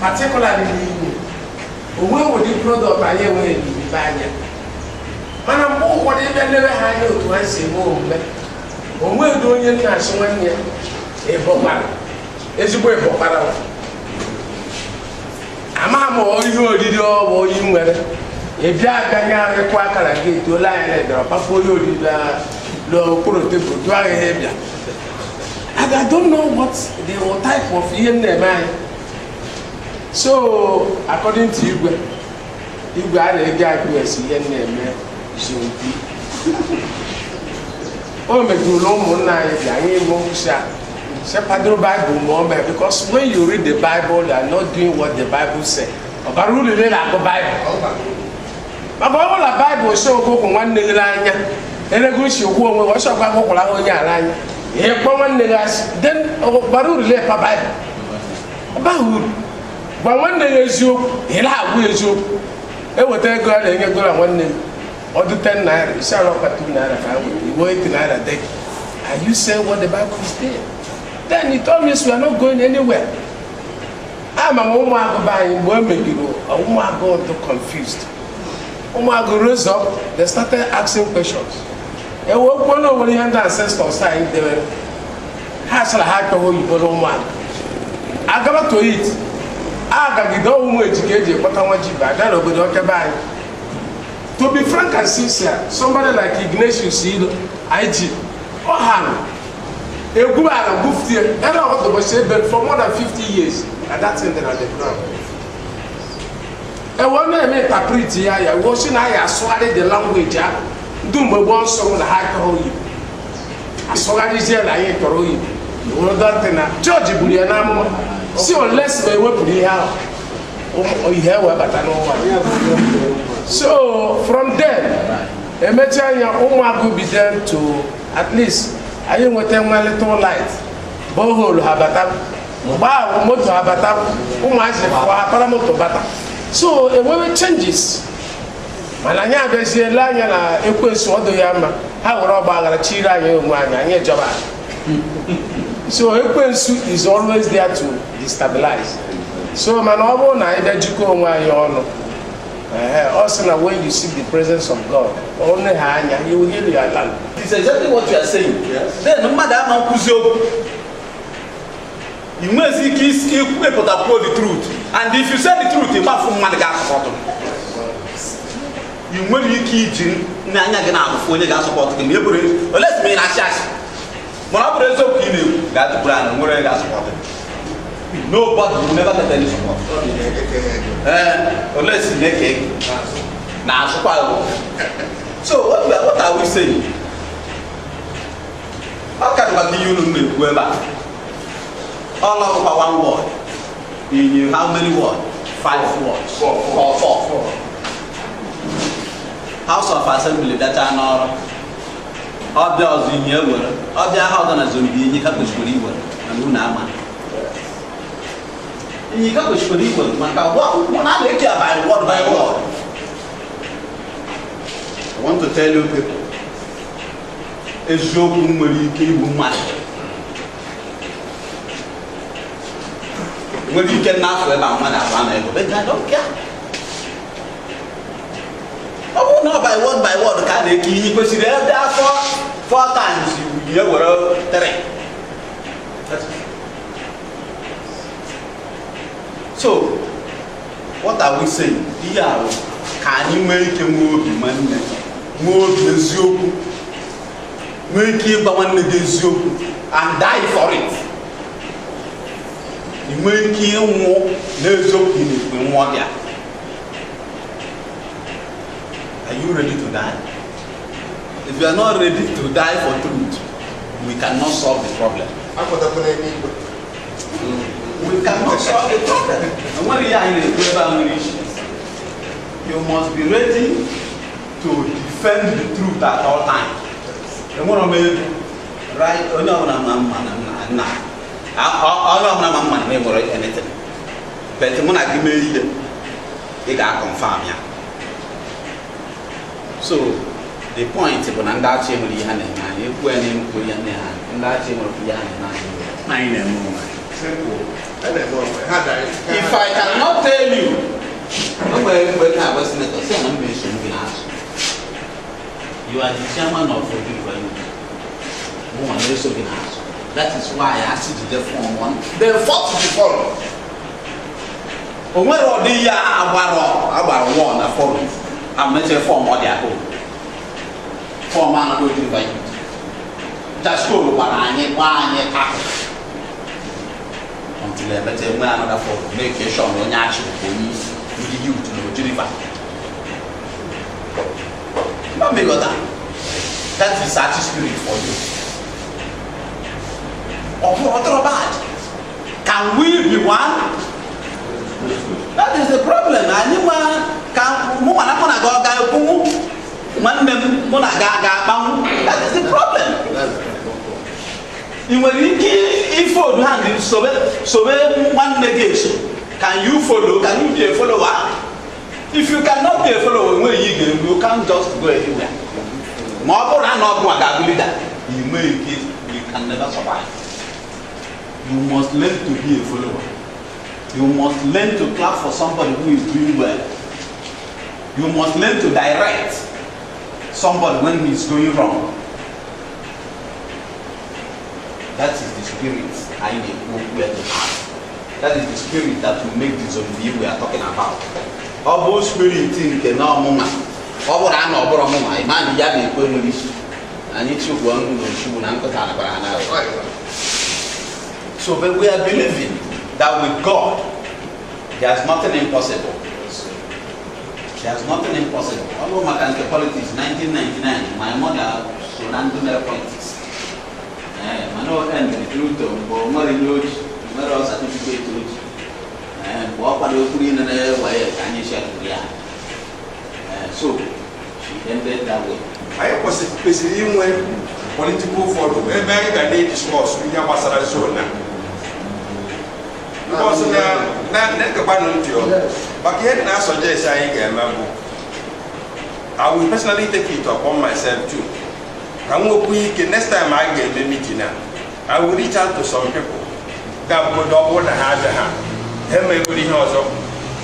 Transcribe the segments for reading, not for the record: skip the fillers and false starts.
particularly when we do product I hear when you buy it. Man, I'm more whatever never had to say more. When we're doing it, I saw one year a bobber. It's a way for Parao. I'm all you did all you were. If that can require a gate to lie and drop a folio, low protocol, dry heavy. And I don't know what the type of yen they mind. So, according to you, you got a guy who has a yen name, oh, my good long night, I ain't won't share. Kpakpando Bible more because when you read the Bible, they are not doing what the Bible says. But really, they like the Bible. But all the Bible show go from one nigga line, and a good show go and watch up on line. Here, one niggas, then Baru left a Bible. About but one day is you, he'll have with you. It will take God and get good on one day. Or the 10 naira, you sell up at 2 naira, you wait another day. And you say what the Bible is there. Then he told me we are not going anywhere. I'm a woman go buying one megiro, a woman go to confused. Woman go raise up, they started asking questions. And one over the ancestors saying they were has a hard to hold you for woman. I got to eat. I got the educated, but I want you back. That will be okay by. To be frank and sincere, somebody like Ignatius, IG, or Han. A good and good fear, and I want to say, but for more than 50 years, and that's in the ground. And one day I made a pretty eye, watching I swallowed the language, do my one song the high to hold you. I swallowed his ear, I ain't to hold you. You will not think that George Bulianamo, see, unless they work with the house, or you have but I know one. So from then, a material Omar will be there to at least. I didn't want to tell my little light. Bohol Habatam, Wow, Moto Habatam, Paramoto Bata. So a woman changes. Malanya Besia Lanya, Equus Wadoyama, how Roba, Chira, and Java. So Equus is always there to destabilize. So Manobo, I educate my honor. Also, when you seek the presence of God, only Hanya, you will hear your land. It's exactly what you are saying. Yes. Then, Madame Kuzo, you must seek people that know the truth. And if you say the truth, you must from Madagascar. You will be keeping Nana for the gas support. Let's make a chance. Monopoly is okay, that's the plan, and we're gas support. Nobody will never get any support. Unless you make it. Now, so what are we saying? How can we give you all over one word? In how many words? 5 words. 4. House of Assembly that are not others in your word. Other house and a zombie, you have to school and Unama. You got to show people, what I care about word by word. I want to tell you people, it's your woman. When you cannot about money, but I don't care. I won't know by word, can they kill you? Because there are 4 times you were 3. So, what are we saying? Yeah, can you make a move, man? Move the Zoku, make it one against you and die for it? Are you ready to die? If you are not ready to die for truth, we cannot solve the problem. We cannot solve the problem. And when you are in a global issue, you must be ready to defend the truth at all times. Right? Anything. But they can confirm. So the point is that that if I cannot tell you, you are the chairman of the that is why I asked you to form one. Then fought to follow. When all the year about one forum, I'm not a form or their home. For man go to invite you. Just go to until I better another forum. Make a show on action for me with the youth to deliver. Not me got that. That is such a spirit for you. Or what bad? Can we be one? That is the problem. Anyone can that is the problem. If one negation, can you follow? Can you be a follower? If you cannot be a follower, you can't just go anywhere. You can never survive. You must learn to be a follower. You must learn to clap for somebody who is doing well. You must learn to direct somebody when he's going wrong. That is the spirit I need we are to have. That is the spirit that will make this view we are talking about. All spirit in the moment. All what I know about my man, Yami, and it's you one who should so, but we are believing that with God, there's nothing impossible. There's nothing impossible. Although my country politics, 1999, my mother should handle their politics. I know end the truth of Mary Lodge, Mary certificate to it, and what are you putting in the way? Can you share with so she ended that way. I was specifically when political for the very day discourse we have as a zone. Because now, Kpakpando, but yet now suggest I will personally take it upon myself too. Next time I get the meeting now, I will reach out to some people that would not want to have the hand. Everybody knows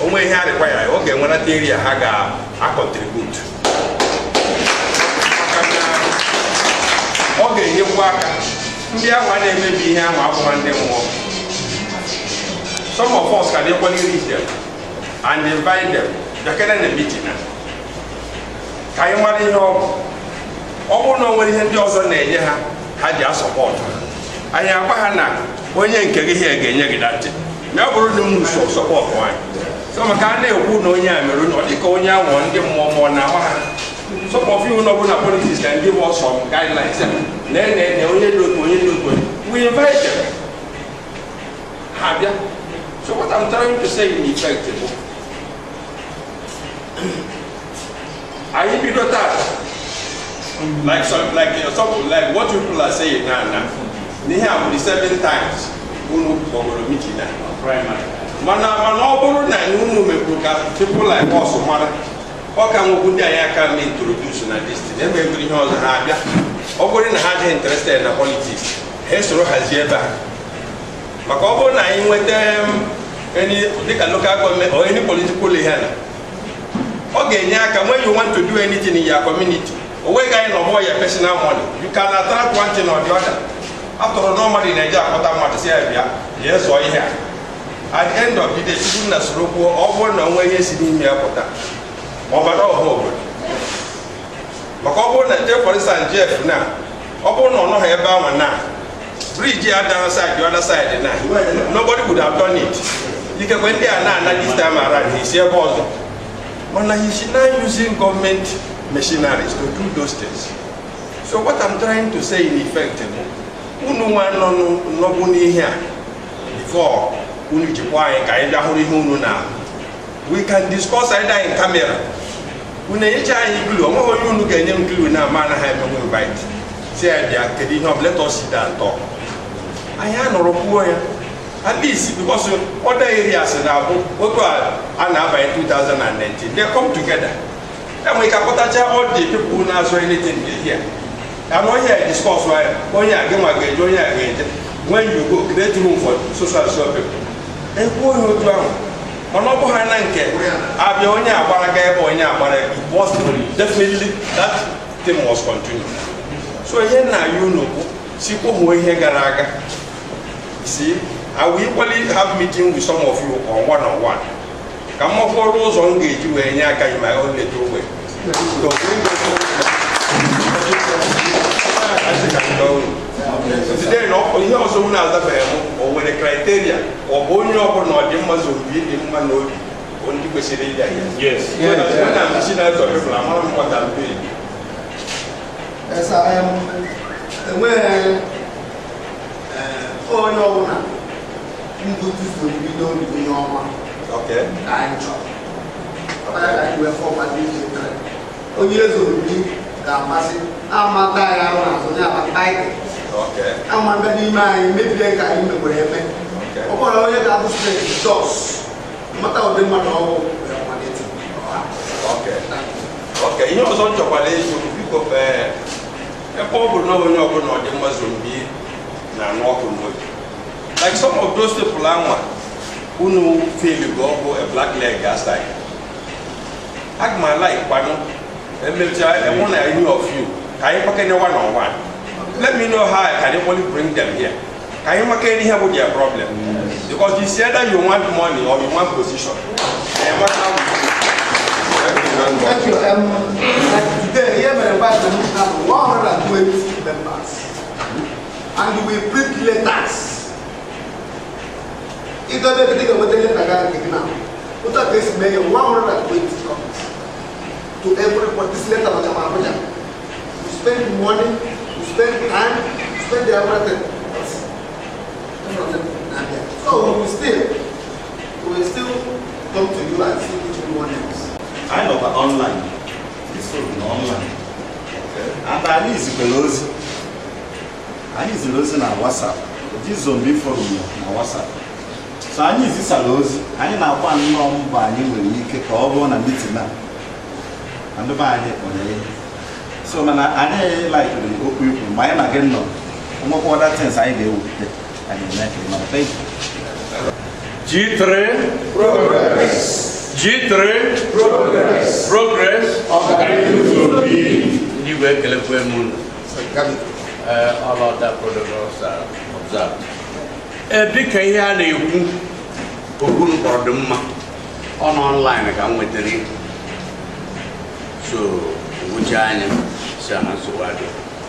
only had a way. Okay, when I tell you I contribute. Okay, you work. One day maybe here, one day more. Some of us can equally reach them and invite them. They can end the meeting. Can you imagine how? All know when he does on the had your support. I am when you can hear again, you get that. Never knew so support one. Some can't who know Yamarun or the Konya one, give more now. Some of you know when politics can give us some guidelines. Then they only look when you look. We invite them. Have you? So what I'm trying to say in effect, I be not that like what people are saying now. They have the 7 times who know meeting now. Primary. People like us, what can we can introduce in this thing? Everybody knows Arabia. Everybody has interested in politics. Hesro has here back. Makobo na with them any local government or any political leader. Okay, when you want to do anything in your community, or guy no more your personal money, you can attract one thing or the other. After all, normally in Nigeria, what I'm going to say, yes or here. At the end of the day, people na soropo or one way yes in here for that. Overall, Makobo na for instance, Jeff now. Obo no have one now. Bridge the other side, nobody would have done it. You can went there now this time around. He's here also. But he's now using government machineries to do those things. So what I'm trying to say in effect, before we can discuss either in camera. When I glue, I'm going to get them glue now, man, I have no bite. Say, let us sit down and talk. I am not a poor, at least because other areas now, what by 2019, they come together. And we can put all the people who know anything here. I'm not here to discuss why when you go, create room for social shopping. And who you drown? Definitely that thing was continued. So here now you know, see, I will equally have meeting with some of you on one-on-one. Come on for those on engage you and in my own little way. Today, no, you also know the or when the criteria or only open or the muscle be in one note. Yes. When I'm listening to people, I'm not what I'm doing. Yes, I am. Well, oh, no, you go to school, you don't do your one. Okay. I'm sure. But I will form a digital. Oh, yes, I'm passing. I'm a tired, so now I'm tired. Okay. I'm a baby, maybe I can remember him. Okay. Oh, I have to say, sauce. Matter of the matter, okay. Okay, you know, some chocolate, you pick up a problem, no, the Muslim be now walking with. Like some of those people who know feel you go a black leg gas like. Act my life, pardon. And one I knew of you. Can you pack any one-on-one? Let me know how I can only bring them here. Can you make any help with their problem? Because you said that you want money or you want position. thank you. Today, here we have 120 members. And we print letters. It doesn't take a letter now. What are this making 120 copies? To everybody, this letter was a manager. You spend money, you spend time, you spend the everything. So we will still come to you and see which one else. I know online. This will be online. Okay. And I need to close. I need to lose on WhatsApp. This zombie forum on WhatsApp. So I need this alone. I need now one number. I need to make a call on a meeting now. And the buy it on the so man, I like to go with my again. No, what other things I do with it. I mean, thank you. G3 progress. G3 progress. Progress. You work a moon. All of that protocols are observed. A big Kayana who brought them on online. I come with the so which I am so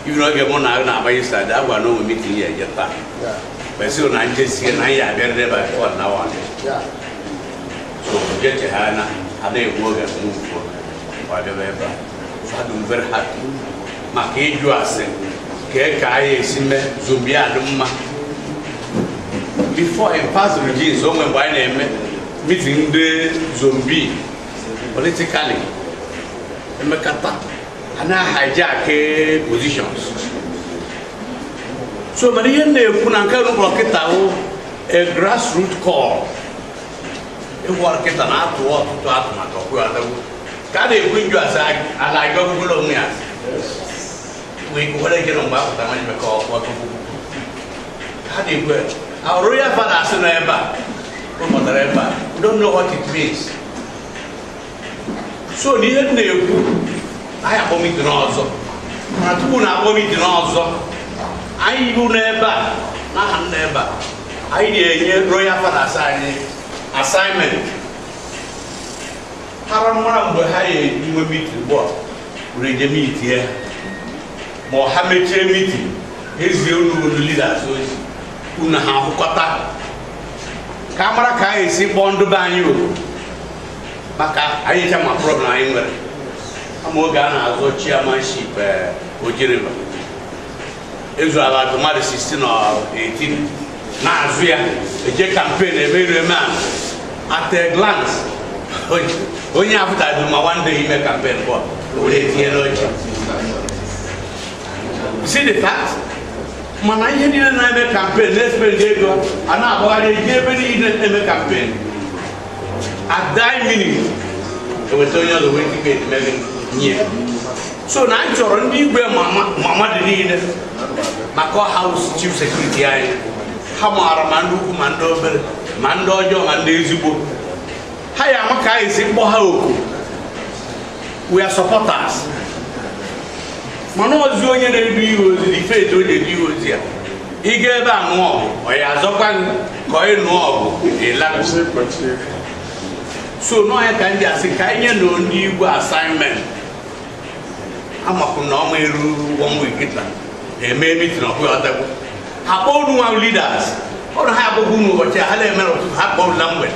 you know, get one hour now by your side. I want no meeting here yet. But soon I just see and I have been by 1 hour. So get your hand and they work and move for whatever. So I'm very happy. My kid, you are saying, Kai Sime Zumbia Duma. Before a past regime, someone by name meeting the zombie politically. And I hijack positions. So, Maria Punanka Rocketao, a grassroots call. It was get an art to walk to Atma. Can they bring you as I like a good on me? We would get on back the money call. How do you work? Our royal father, we don't know what it means. So, near the I have coming to also. Not coming to also. I do never, not never. I did royal father assignment. Haram will hire you will meet the board. Read the meet here. Mohammed meeting. His own leaders, una have quota. Camera Kai is in Bondo Banyu. Maka, I ain't my problem. I'm more Ghana as a chairmanship, Ojiriba. Israel at the mother 16 or 18. Now, a J campaign, a very man. At a glance, only after I do my one day, he make campaign for. See the fact? Man, I didn't make campaign. Let's make go. And now, I gave any campaign. At that minute, it was only the way to get Megan. So now you're on me where Mama did my house chief security. Hamara Mandu, Mando, John, and Dezubo. Hayamaka is in Bohauku. We are supporters. Mano was doing the fate with the viewers here. He gave them more, or has opened coin more, a language. So no, I can just say, can you know new assignment? I'm a phenomenal 1 week. A maybe to know who are the how leaders. Or have a woman what you had a man to have both language.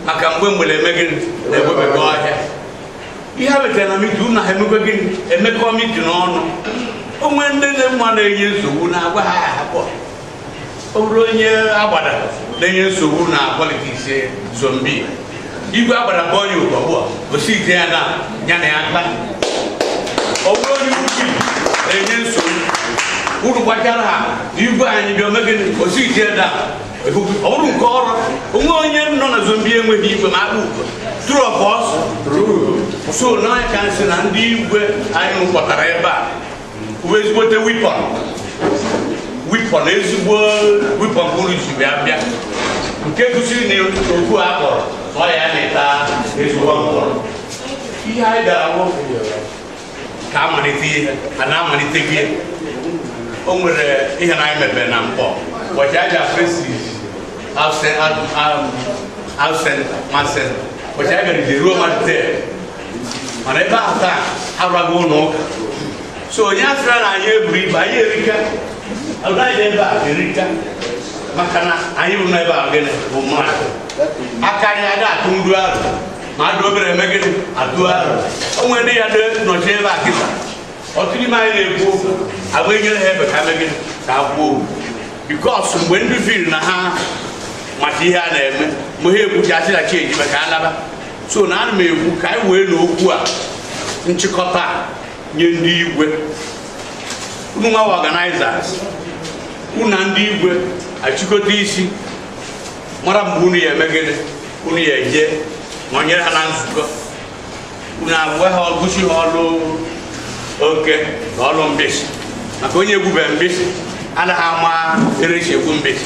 I can win with a Megan, they will go ahead. You have a tell me to not have a begin and make me to know. Oh, when they want to use the wound, I will have one. Oh, Abada, they use the wound, politics, zombie. You go about a boy, you go, see there now, Yana. Oh, you use Who watch out? You go and you're making or see there down. Who call Umonian non a zombie with you from my book. True of us? True. So now I can say, and you I know what I have. Who is what a weapon? Weapon is weapon police. You have yet. You can't see near to Apple. Why I is one more. He had a walk. Come on, and I'm on it. Over here, I'm a Benampo. What I have received, I'll send myself. What I got the Roman there. And about that, I will know. So, yes, I hear breathe by Erika. I'll die there, Erika. Macana, I will never again. Oh, my. I can't add to do my daughter and Megan, I do. Oh, when they are there, not ever. Or to my neighbor, I will have a camera because when you feel Naha, Matia, Muhe, Jatila change, Macalaba. So now me who can wear no poor in Chicota, Yendi with Uma organizers, Unandi with a Chicotisi, Marambuni, a Megan, Unia, Ye, Monia Hanansuka, Una, well, Gushi Hollow. Okay, all on this. I'm going to go and this. And I'm a rich bit.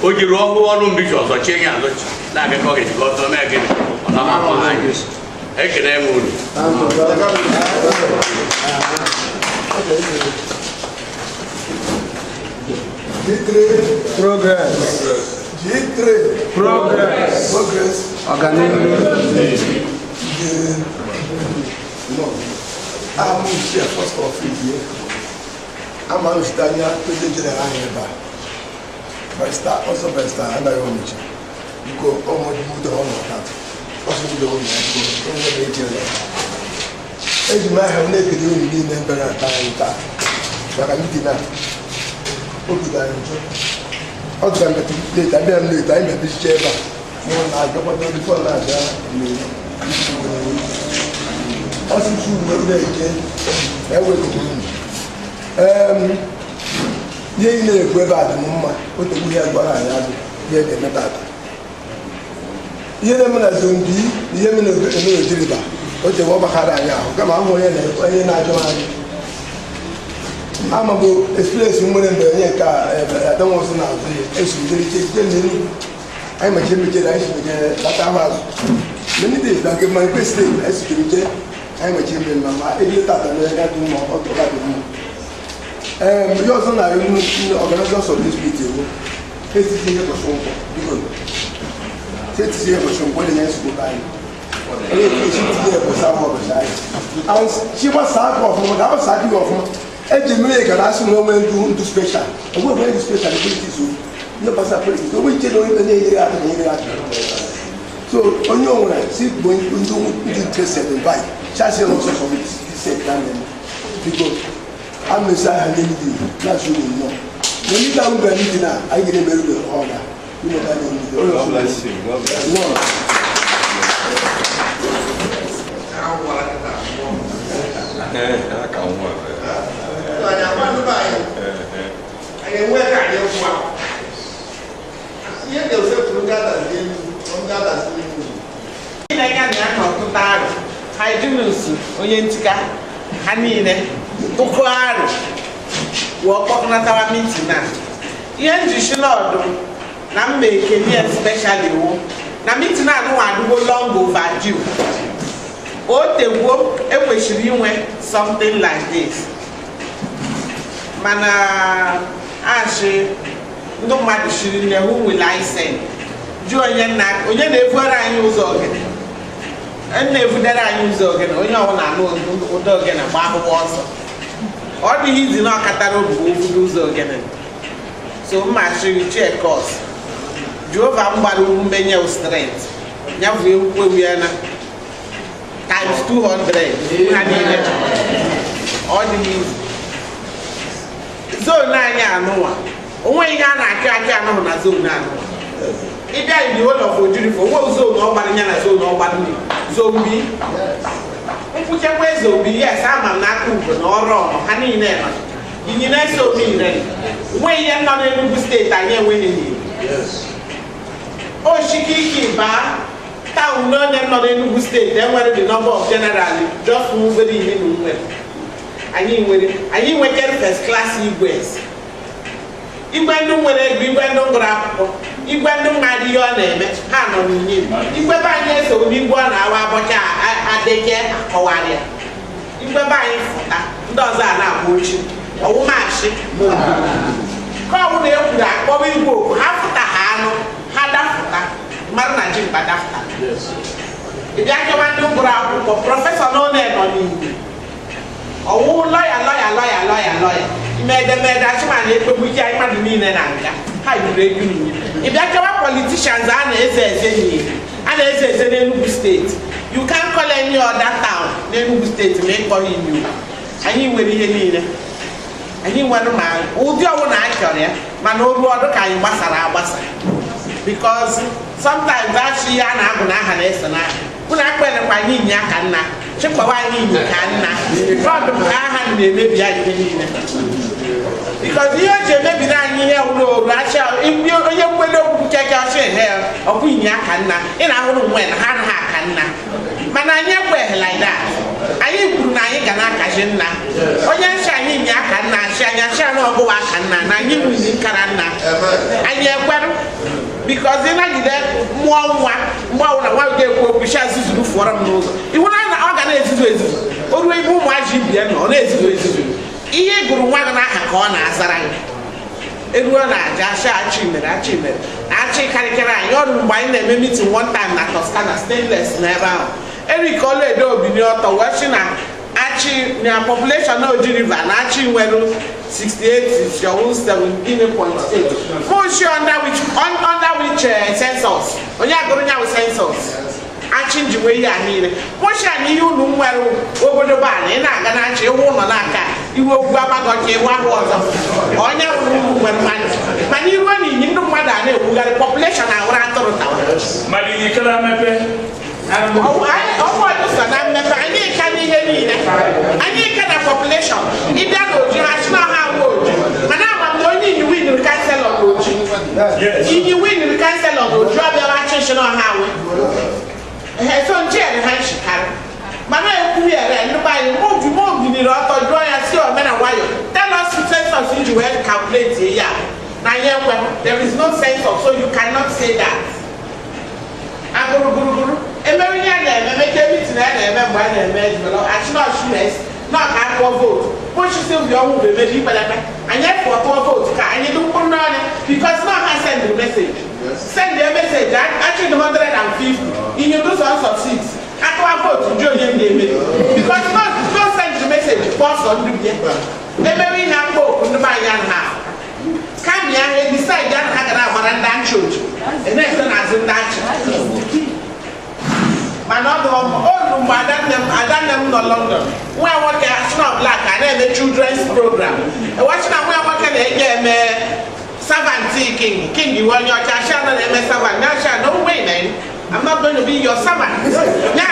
Oh, you're all on this or change like a cockage got to make it. I'm not use. I can move. Progress. I'm here first of all. I'm a Stania to the general. Besta, also Besta, and I want you. You go almost move the whole of that. Also, you don't as you might have naked you in the emperor time. But I'm eating that. What did I enjoy? I'll try to take a damn late time at this chamber. More like about 24 hours. Also, you know, they will ye ne gbe ba de mma o te wi agbara ya do ye de meta ye ne mena zombi ye mena no jiriba o te wo bakara ya o kama ho ye na ajo ani ama bo experience mo ne be ye ka adon wo so na zo esu diri che ni ai ma che mi che da esu che la ta ba many days that my best day esu che ai ma che mi mama e le ta ta no ya du mo o to ka du we also know the organizers of this meeting. It's here for some people. It's here for some people. It's here for some people. And she was sad of me. I was sad of me. Ejimile can ask no one do special. And we're very special abilities. No pastor politics. No, we don't even need so, on your own, see when you do interested in buy. Chassis also for it. He said, because I'm a side and that's what you know. When you don't believe in that, I get a very good order. You know that. God bless you. God bless you. I can't work. I want to buy it. I can work at your farm. Here they'll say to gather again, on gather again. I can't to tag. I do know, Oyentica, Hanine, Tokuaru. Walk on at our meeting now. Yen Jishilord, Nambe, Kenya, especially. Now, meeting I go long overdue. What the work, and we should something like this. Mana Ashe, no matter who will I send. Join Nak, or you never I use organ. And never that I use organ, or you know, organ and Bible also. All the easy not catalog who use organ. So much you check cost. Drove Ambaru Menya strength. Yavu Wiana times 200. All the easy. So nanya no one. When you are not zone now. If I am the whole of beautiful, what zone nobody zone nobody zombie. Put your way zombie, yes, I'm not cool or wrong, honey never. You know so mean then. When you are not in the state, I am winning. Yes. Oh, Shiki Ba, town not in the state, then what the number of generally just move it in. I didn't work at first class Igwes. If I don't want to be when don't grab, if I don't marry your name, hand on him. If I buy this, so we 1 hour, but I take care of Hawaii. If I buy it, those are not watching. Oh, my ship. Come there, that Bobby Book, half the hand, had after Marna Jim Badafta. Yes. If I can do grab for Professor No name on me. Oh, lawyer. You made the man, which I might mean an anger. How you read if that are politicians and SS in Enugu State, you can't call any other town, Enugu State, to make for you. And you will need it. And you want a man who do own actually, man, no water can you because sometimes that's she and I'm going to have this and I. When I went by Nina Canna, check why Nina Canna. Problem I had maybe I didn't. Because you may be down here, Russia, if you will check out your hair or Queen Yakanna, and I wouldn't win Hanna Canna. But I never wear like that. I ain't Nayakanakajina. Oh, yes, I need Yakanna, Shana, go Akana, I knew in Karana. I never. Because they like that more they will be shall do for them. You will not organize it. Or we move my GBN on it. He grew one and a half on Azaran. It will not just achievement. Actually, Caricana, you're buying them meeting one time at Toscana stainless never. Every color do be near to watching actually their population no Geneva and actually well 68 is your own 17.8. Push under which census. When you are going out with census, actually the way you are here. Push and you know well over the ban and I'm gonna actually won't you will go back on one water. On your room when man you running you know what I know we got a population around town. Mali you can I need kind of population. If that would you have not how would Madame only you win the cancel on road. If you win the cancel on road, drop your attention on how has on chair and hand she carry. Madame, we are and nobody won't be more than the author joy and see a man and wire. Tell us to say something you have to calculate here. Now, there is no sense of so you cannot say that. I'm going to American make everything that I remember actually not sure not I vote. Push still your own baby, and yet for 4 votes, and you don't put on it because now I send the message. Send the message that actually 150 in your those also 6. I vote to join him because not send the message, pass on the home, oh, Madame no London. Where I work at Snow Black, I have a children's program. And what's now where I work at a servant king, you want your child and a servant. Now, no way, man. I'm not going to be your servant. Now,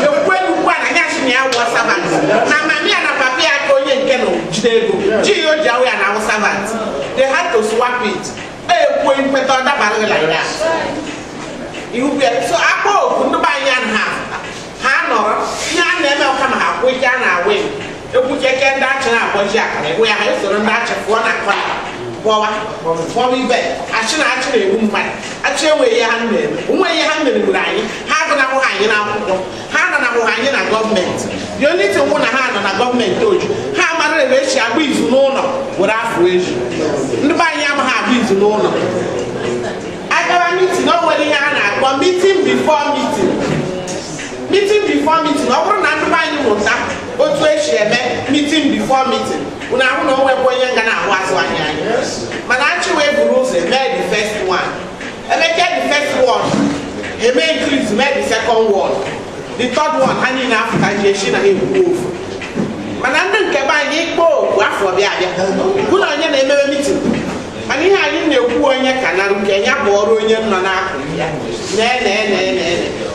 you're going one, I guess me, I was servant. Now, Mammy and Papi are going and Keno, Gio, Jawi, and our servants. They had to swap it. A point with all that like that. You get so I go, couldn't buy yan half. Hanor, Yan never come out, we can win. If we can Dutch and our jack, we are also on Dutch for 1 o'clock. For we bet, I should actually woman. Actually, we are handling line. Half an hour hanging out. Hand on our hanging a government. You need to want a hand on a government told you. How much of shall we no without fruition? Nobody have been to know. I got a meeting, nobody had a meeting before meeting. Meeting before meeting, over and buy you was that. But to share meeting before meeting. When I don't know where you're going to was 1 year. But actually, Bruce made the first one. And they get the first one. He made increase, made the second one. The third one, hanging after Jason and he move. But I don't care about the equal, what for the idea. Good on your name meeting. And he had in the poor and your canal, Kenya, borrow your nana.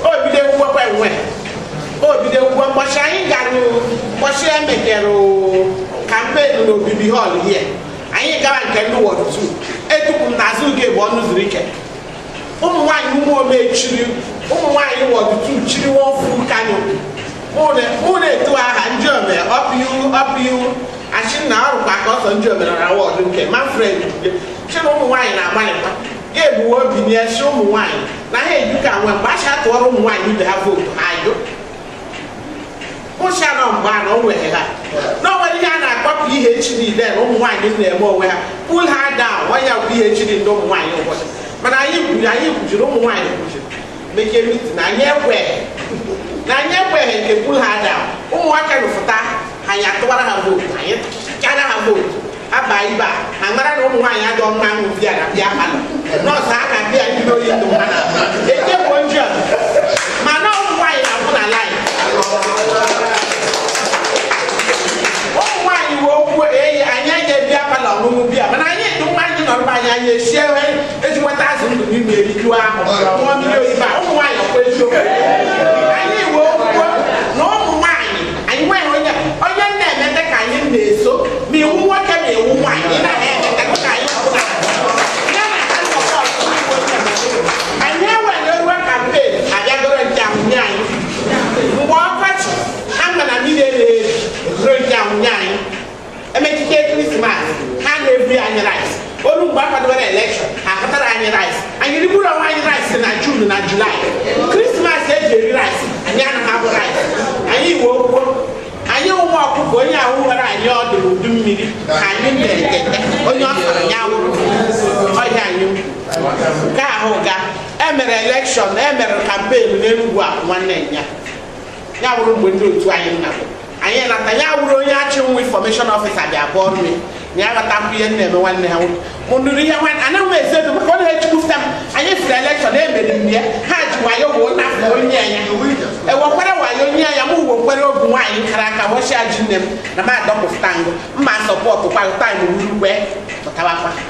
Oh, be there what I went. Oh, be there what was I got you. What's your make campaign will be hall here. I ain't going to do what to do. Etu Nazu gave one of the weekend. Why you more made you? Why you want to chew one full canyon? More than 2 hours German, up you. I should now back up on German and I want to get my friend. Show wine and money. Gave word be near show wine. Now, hey, you can when bash out to one wine you have to hide you. What shall not ban over here? Nobody had a PhD there, no wine in there more where. Pull her down, why you PhD no wine over. But I you don't wine. Make a meeting, I never wear. I never can pull her down. Oh, what kind of that? I have to have vote. I can't have vote. I buy back. I'm not know why I don't mind with the other. No, sir, I can't be a million. It's just one job. Man, no, why I want to lie. Oh, why you won't pay? I get the apple on the but I ain't don't mind on by a share. It's 1,000 to be made. You are 1 million. Oh, why you pay so? I need no wine. And when on your name, and the kind of so, me who want to be a wine in a hand. I never know what campaign. I never went down. I'm going to be a down 9. I make it Christmas. Hand every annual rice. Or back at the election. After annual rice. And you put on wine rice in June and July. Christmas is rice. And you have rice. And you walk. And you walk for your own and your do me. And you get on your Kahoga. Emer election, Emer campaign, then work 1 year. Now we're going to try now. I am not a information officer. They are born me. Never tap in never 1 hour. Munduria went and I may say to my college to them. I used the election in here. Had why you won't have 1 year. And whatever you near your move, whatever wine, Karaka was charging them. The man double stand. My support to quite time we wear. But I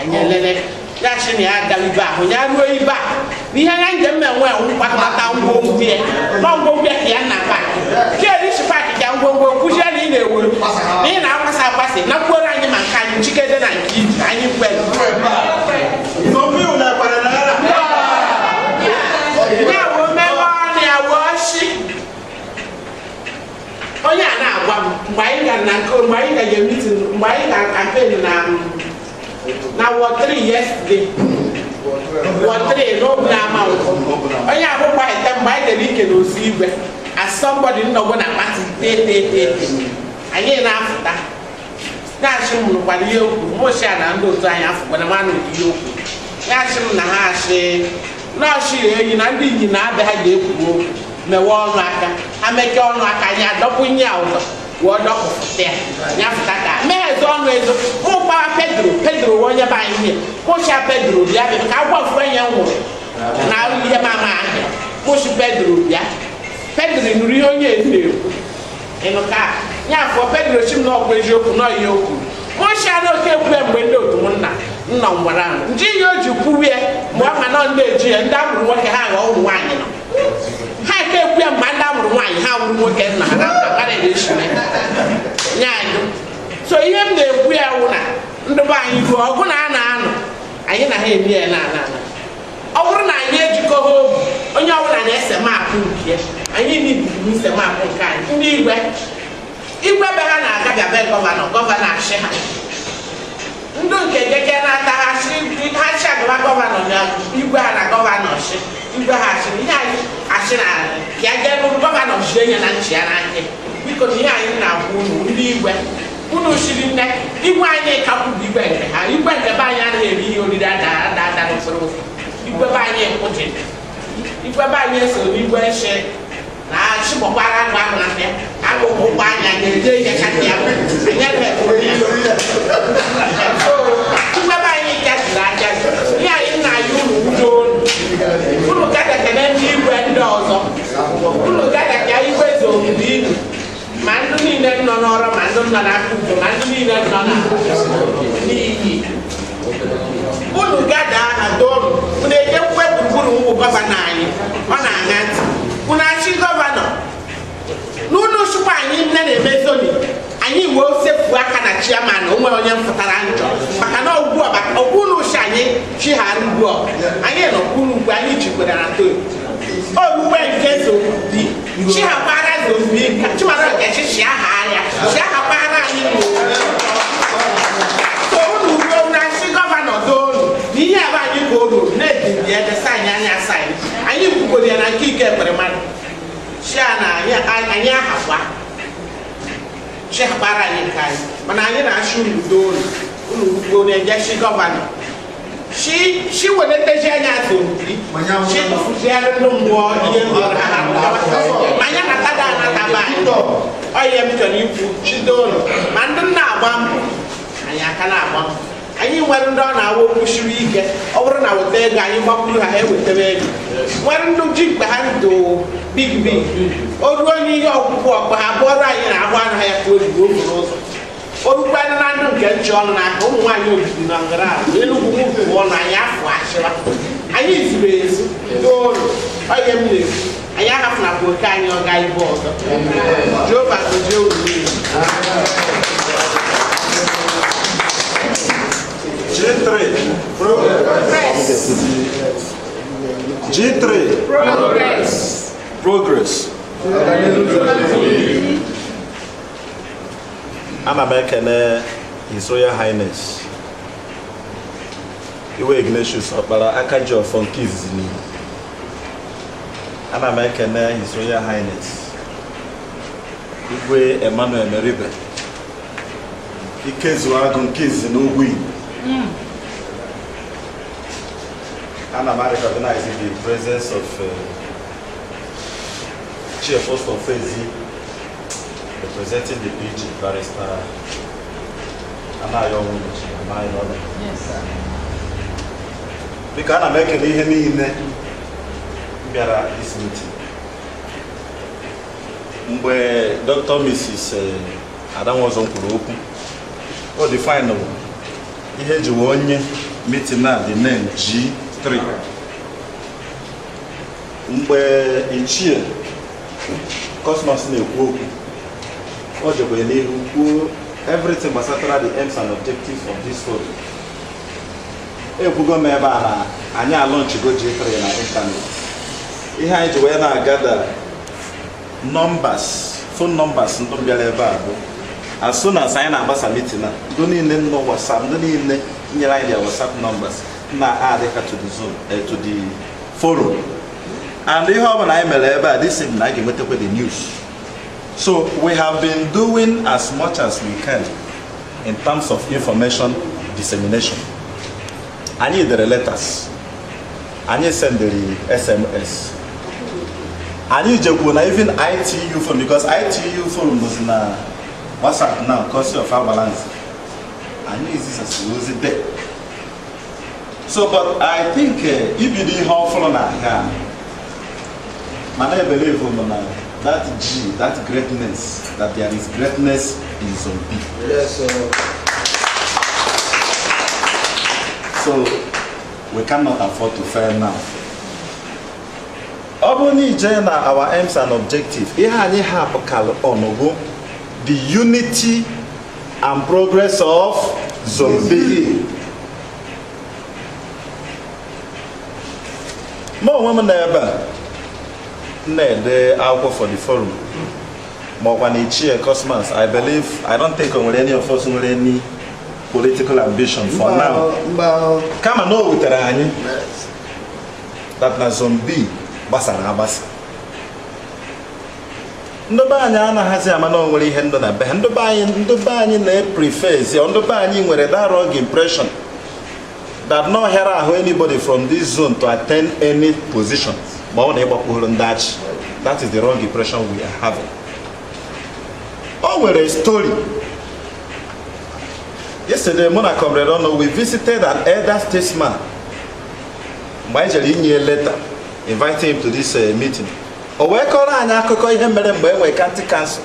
am Yashing Galiba, when you are going back. The young gentleman well, what about home here? Don't go back here and back. Here is back, young go push in the wood. Then I was passing, not what I am a kind of chicken and I keep tiny well. No, you never. Now, remember, I worship. Oh, yeah, now, why you meeting, why campaign now what 3 yesterday? What 3 no amount. Oh yeah, I buy them by the weekend will see as somebody know when I participate. I ain't after. That's what you most and those I have when a man with you. That's him the hash. No, she, you know, didn't have the head of me wall maker. I make your like I had up in your. What up there? Yafaka. May as always, oh, Pedro, when you're buying here. Push up Pedro, yeah, I walk when you want. Now you hear my man. Push Pedro, yeah. Pedro nụrụ ihe onye na-ekwu ịnụka ya afọ Pedro chim na ọkwa eziokwu na ihe okwu Moshe anaghị ekwe mgbe ndị otu nna ngwara ahụ nji ihe o ji kwuwie mgbe ọ ma nọ ndị eji ya ndị amụrụ nwoke ha ghọọ ụmụ nwaanyị nọ ha ka ekwe mgbe ndị amụrụ nwaanyị ha mụrụ nwoke nna ha na-akara eshime nye anyị so ihe m na-ekwu ya wụ na ndị be anyị ruo ọgụ na a na-anọ anyị na ha eme ya na ọ bụrụ na anyị ejikọ ha obi onye ọbụla na-ese maapụ nke anyị n'ibibu ise maapụ nke anyị ndị igwe be ha na-aga bịa be gọvanọ achị ha ndị nke keke na-ata ha chi agaba gọvanọ na igwe ha na gọvanọ chi igwe ha achị ihe anyị achị na ka ya jee n'ụrụ gọvanọ chi enye na nchi ya n'aka biko na ihe anyị na-agwa unu ndị igwe unu shiri nne igwe anyị kakwuru igwe nke ha igwe nke be anyị anaghị eri ihe oriri ada n'usoro ụzọ igwe be anyị kwụji igwe be anyị eso n'igwe nshi na chịbọkwara agụ ahụ na ya agụgụ ụgbọ anya na-eje ihe kasị ya igwe be anyị jaziri aja ihe anyị na-ayị unu udo unu gadakene ndị igwe ndị ọzọ unu gadaka igwe zogide ilu ma ndị niile nọ n'ọrụ ma ndị nọ n'aka udo ma ndị niile nọ n'iyi unu gada aha dolu unu ejekwe gburugburu ụmụ gọvanọ anyị ọ na-aṅa ntị unu achị gọvanọ n'ụlọ chukwu anyị nne na-emezoni anyị wee osefu aka na chiaman onwe onye mfụtara njọ maka na ọgwụụlọ uche anyị chighara ugbu anyị nọkwuru ugwu anyị jikwara na to owuwe nke zobi chihakwara zobi ka chimara nke chichi aha ahịa chiahakwara anyị ihe ebe anyị ka o ruru na-ebibi edesa anyị anya asa anyị kwukwere ya na nke ike ekpere mmadụ chia na anyị ahakwa chihakwara anyị nke anyị mana anyị na-achị udo ụlọ ugbo na-ejechi gọvanọ chi weletezi anya azụri chi tụfuziara ndị mmụọ ihe manya na tada anataba anyị ọhịa m chọrọ ikwu chidolu ma ndị nna agba mbọ anyị aka na-agba mbọ anyị nwere ndị ọ na-awa okwu siri ike ọ bụrụ na weta ego anyị gbakwuru ha ewetara ego nwere ndị ji mkpa ha ndo big o ruo n'ihe ọgwụgwụ ọkpa ha bụọrọ anyị na-ahụ anaghị ya ka oyibo okporo ụzọ orukwana na ndụ nke nche ọnụ n'aka ụmụ nwaanyị obibi na ngara Enugu pụọ na anyị afọ achịwa anyị zuru ezu n'olu onye m na-ekwu anyị ahapụnakwa oke anyị ọga ibe ọzọ Jehova gozie unu niile G3 Progress. Ana m ekene His Royal Highness Iwe Ignatius Ọkpara Akaji of Fonkiz ni. Ana m ekene His Royal Highness Igwe Emmanuel Meribe Ikezu Agụ Nkiz n'Ugwu Ana m recognize the presence of Chief Host of Fezi representing the PG Barrister Anayo. Yes, sir. Because I'm making ihe niile bịara this meeting. Mgbe Dr. Mrs. Adanwozo kwuru okwu, o define ihe ji onye meeting na the name G3. Mgbe ichie Cosmos na-ekwu okwu, o jekwe n'ihu kwuo everything gbasatara the aims and objectives of this forum. Ekwugo m ebe a na anyị alọnchigo G3 na internet. Ihe anyị ji wee na-agada numbers, phone numbers ndị bịara ebe a bụ as soon as anyị na-agbasa meeting a ndị niile nọ WhatsApp, ndị niile nyere anyị their WhatsApp numbers na-add to the zone, to the forum. And ihe ọ bụla anyị mere ebe a this evening anyị ga-enwetakwa the news. So we have been doing as much as we can in terms of information dissemination. I need the letters. I need send the SMS. I need to even ITU phone because ITU phone was in WhatsApp now because of our balance. I need this as was it there. So, but I think if you did how full on here, I believe that G, that greatness, that there is greatness in Zone B. Yes, sir. So we cannot afford to fail now. Oboni Jena, our aims and objectives, the unity and progress of Zone B. More women ever the alcohol for the forum. More one each year customers. I don't think any of us will any political ambition for now. Come and know with Rani that na Zone B basara basa. Ndobanya ana hazi amano nwere ihe ndo na be ndobanya na preface ya ndobanya nwere that wrong impression that no here anybody from this zone to attend any position. That is the wrong impression we are having. Oh, we're a story. Yesterday, Mona Comredono, we visited an elder statesman. Major letter inviting him to this meeting. Oh, we're calling a county council.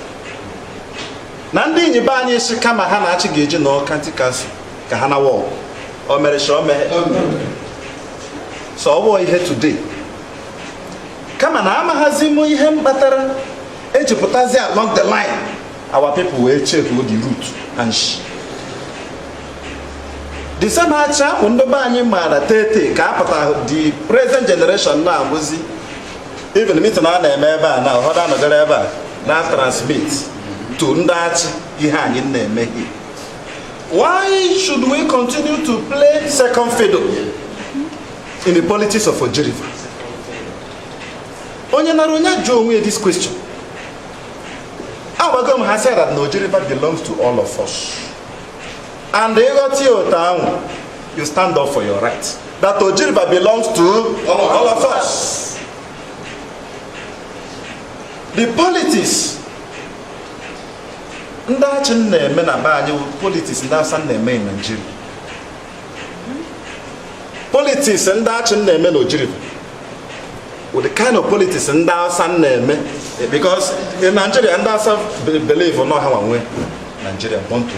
Nandi Nibani Shikama Hana Chigiji no county council. Kahana War. Or Merishome. So, what are here today? Kama na ama hazimu ihe mbatara ejiputazi along the line, our people will check with the route and the same acha undoba anyi mara tete ka apata the present generation na abuzi even meet na na eme ebe na hoda no gara ebe na transmit to ndachi ihe anyi na eme. Why should we continue to play second fiddle in the politics of Ojiriva? Onye naronya Joe this question. Our government has said that Ojiriva belongs to all of us. And they got you down, you stand up for your rights. That Ojiriva belongs to all of us. The politics. Politics in Nigeria. Politics and that in Ojiriva. With the kind of politics and because in Nigeria and that's believe or not how we Nigeria want to.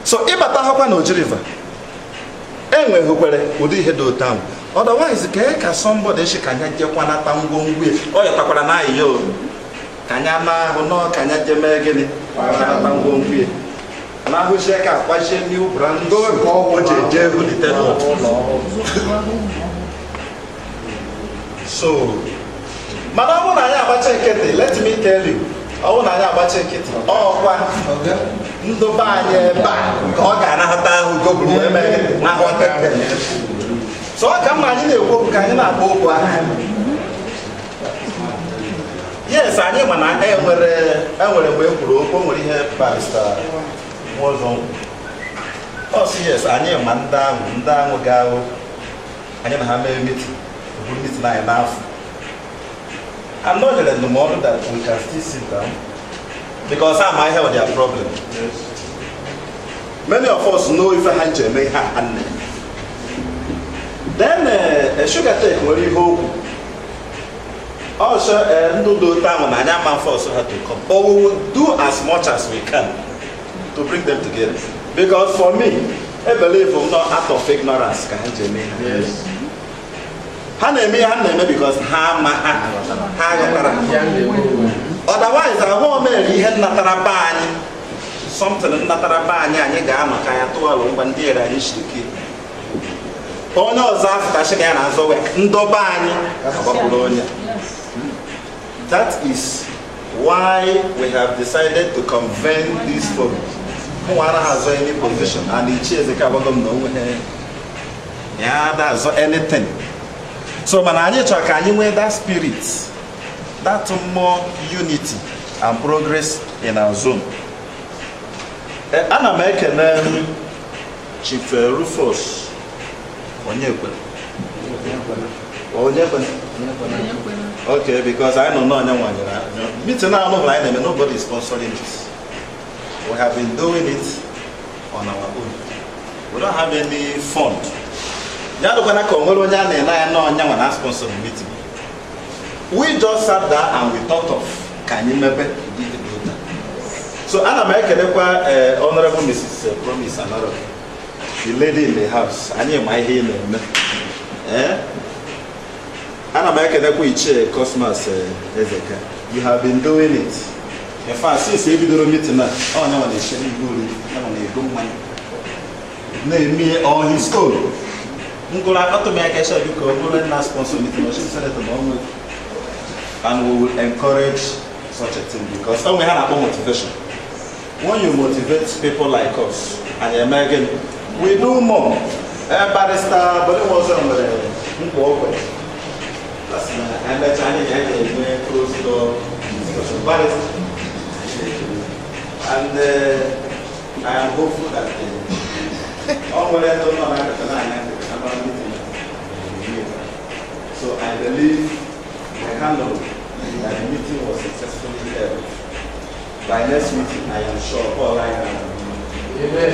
So if I talk about Ojiriva, anyway, who would head to town? Otherwise, can somebody she can get one at Tango with or your Takana yo Kanyama or no Kanya Jamaican Tango with. Now we check out why she new brand door or so, Madam, let me tell you. I want to check it. Oh, what? No buy back. So I come in the book. Yes, I knew when I ever went to open when he had Pastor was on. Oh, yes, I knew Manda, Gago. I didn't have a meeting. It's not enough. I'm not at the moment that we can still sit down because I might have their problem. Yes. Many of us know if a hand may have. Then a sugar take very hope. Also, no time when I am forced to have to come. But we will do as much as we can to bring them together. Because for me, I believe I'm not out of ignorance. Yes. Because otherwise, I won't marry had Natarabani, something Natarabani, and you got Makaya to a long dear and Ishiki. Oh no, Zaf and so Ndobani. That is why we have decided to convene this forum. No one has any position, and the chairs the Kabagum no yeah, that's anything. So, man, I need to with that spirit, that more unity and progress in our zone. An American Chief Rufus Onyekwe. Okay, because I don't know anyone. Meeting now, nobody is sponsoring this. We have been doing it on our own. We don't have any fund. Now, when I come, we don't sponsor the meeting. We just sat down and we thought of Kanyimebe. So Anna Mekelekwa, Honorable Mrs. Promise Anaro, the lady in the house, I knew my hair name. Anna Mekelekwa Iche Cosmas Ezeka. You have been doing it. In fact, since you do meeting now, oh no one is sharing good, no one is good money. Name me on his own. Nkola not to make a share because we will not sponsor meeting. We should send it to Mom, and we will encourage such a thing because we have a motivation. When you motivate people like us and you're making, we do more. Barrister, but it wasn't that's and that's a close door discussion. Barrister. And I am hopeful that so I believe I handle that the meeting was successfully held. By next meeting, I am sure all I am. Amen.